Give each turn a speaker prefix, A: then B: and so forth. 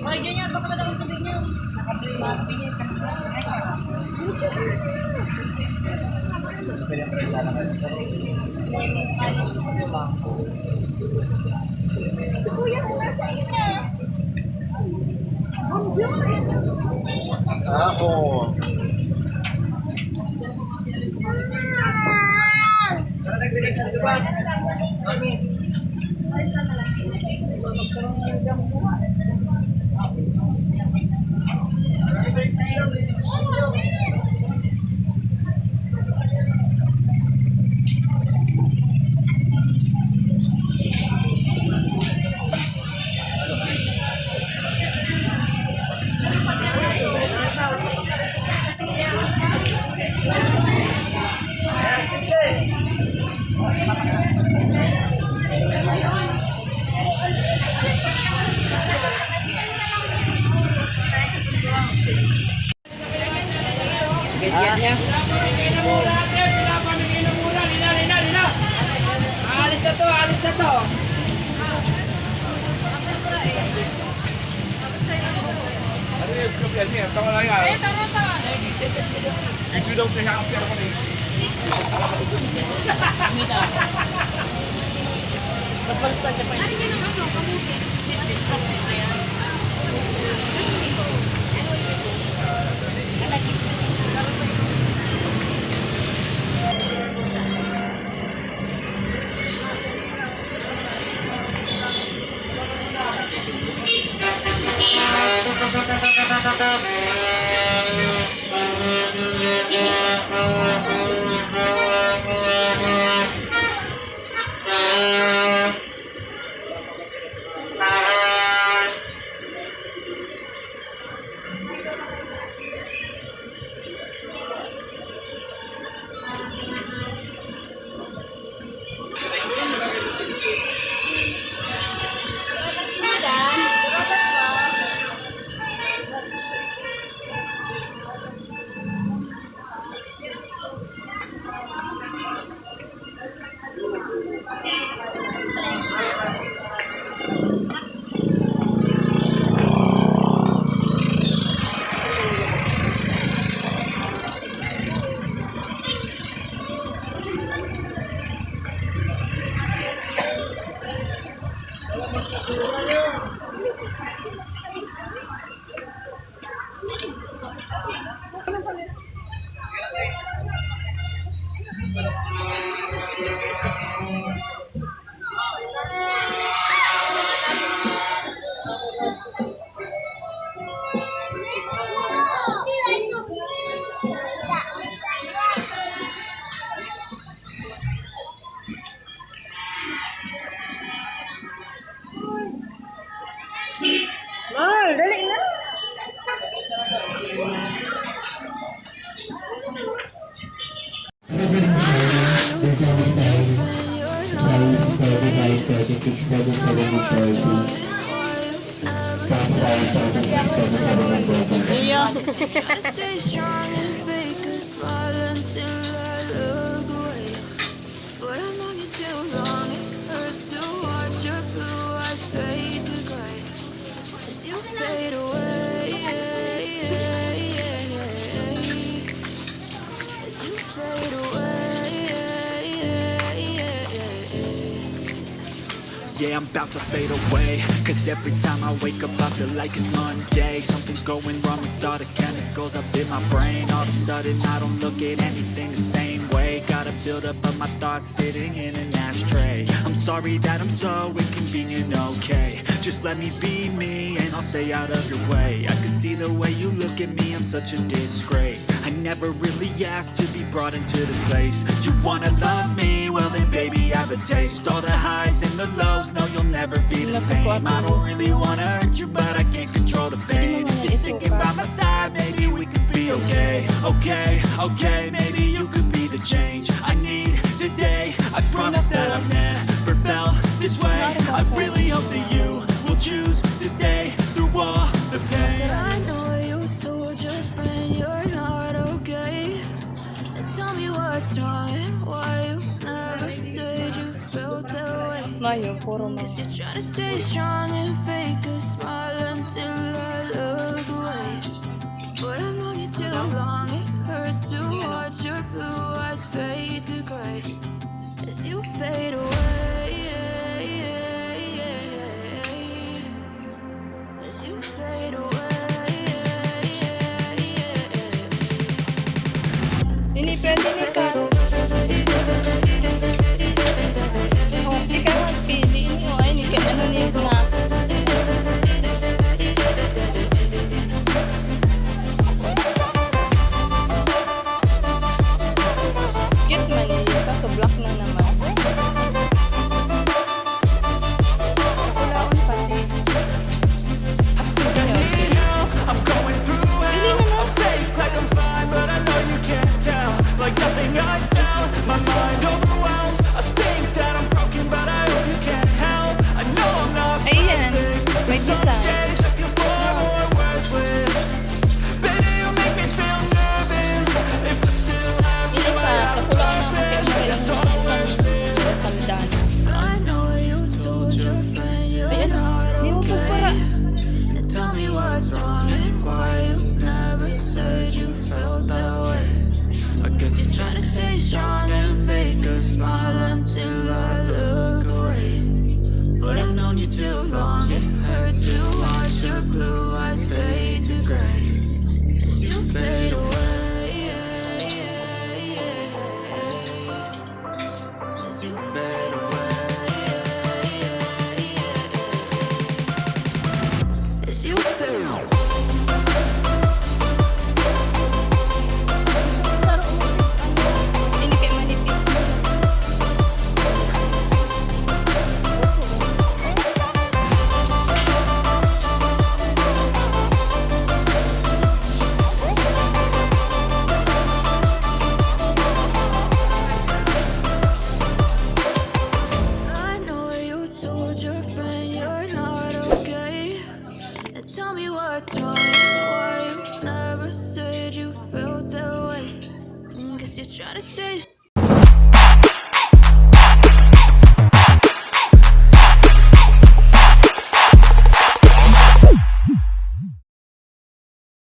A: Okay, ganyan. Baka na daw yung tubig niyo. Nakapingin ka na. Kuya, kung nasa inyo.
B: Ako. Tara nagbilig sa tubag. Mami.
A: Ganyan niya.
C: Alis na to, alis na to.
A: Mas balistan siya pa yun.
D: Dali na.
A: Hindi yun.
E: Stay strong and fake a smile until I look away. But I've known you too long. It hurts to watch your blue eyes fade to gray as you fade away. As you fade away.
F: Yeah, I'm about to fade away. Cause every time I wake up I feel like it's Monday. Something's going wrong with all the chemicals up in my brain. All of a sudden I don't look at anything the same way. Got a buildup of my thoughts sitting in an ashtray. I'm sorry that I'm so inconvenient, okay. Just let me be me and I'll stay out of your way. I can see the way you look at me, I'm such a disgrace. I never really asked to be brought into this place. You wanna love me? Well then baby I have a taste. All the highs and the lows, no you'll never be the same. I don't really wanna hurt you but I can't control the pain. If you're sticking by my side, maybe we could be okay. Okay, maybe you could be the change I need today. I promise that I've never felt this way. I really hope that you will choose to stay through all the pain.
E: I know you told your friend you're not okay. And tell me what's wrong and why you never said you felt that way.
A: tayo, puro mga.
E: You're trying to stay strong and fake a smile until I look away. But I've known you too long, it hurts to watch your blue eyes fade to gray as you fade away. As you fade away.
A: Hindi pwede ni Kat. Oh, di ka magpili niyo. Ay, hindi ka ano niyo na. Cute man eh. Kaso black na naman. Nakulaon pati.
F: I'm going through hell. I'm fake like I'm fine, but I know you can't tell. Like nothing I felt, my mind overwhelms. I think that I'm broken, but I hope you can't help. I know I'm not
A: Ayan. May design.
F: days looking for more words with. Baby, you make me feel nervous. If I still have
A: Hindi ka. Nakulaon na ako kaya mo rin ang mas kamdan.
E: I know you told your friend you're
A: Ayan.
E: not
A: Nihutog para.
E: okay. And tell me what's wrong and why you never said you felt that way.
F: I guess you're
E: Trying to stay strong and fake a smile until I look away. But I've known you too long, it hurts to watch your blue eyes fade to gray as you fade away.